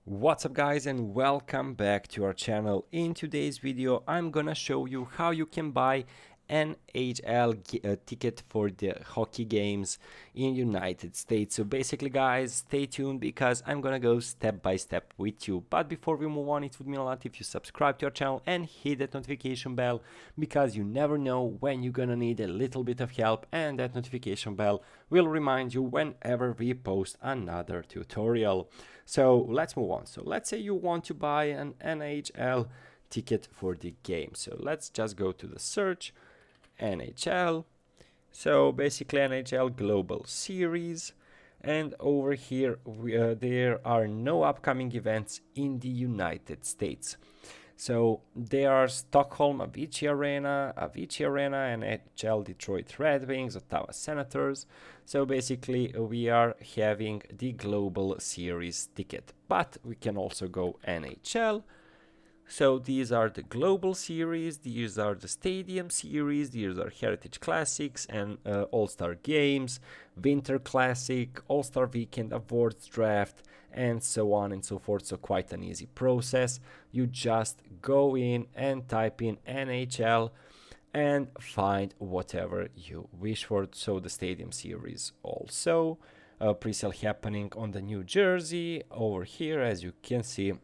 What's up guys, and welcome back to our channel. In today's video I'm gonna show you how you can buy NHL ticket for the hockey games in United States. So basically guys, stay tuned because I'm gonna go step by step with you. But before we move on, it would mean a lot if you subscribe to our channel and hit that notification bell, because you never know when you're gonna need a little bit of help, and that notification bell will remind you whenever we post another tutorial. So let's move on. So let's say you want to buy an NHL ticket for the game. So let's just go to the search, NHL. So basically NHL Global Series. And over here, there are no upcoming events in the United States. So there are Stockholm Avicii Arena, NHL Detroit Red Wings, Ottawa Senators. So basically we are having the Global Series ticket, but we can also go NHL. So these are the Global Series, these are the Stadium Series, these are Heritage Classics and All-Star Games, Winter Classic, All-Star Weekend, Awards Draft, and so on and so forth. So quite an easy process. You just go in and type in NHL and find whatever you wish for. So the Stadium Series also. Pre-sale happening on the New Jersey over here, as you can see.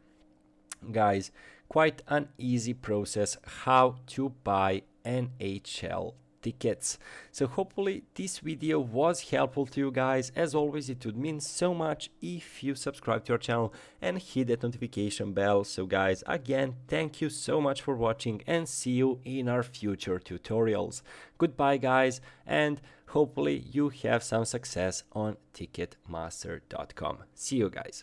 Guys, quite an easy process how to buy NHL tickets. So hopefully this video was helpful to you guys. As always, it would mean so much if you subscribe to our channel and hit that notification bell. So guys, again, thank you so much for watching, and see you in our future tutorials. Goodbye guys, and hopefully you have some success on Ticketmaster.com. See you guys.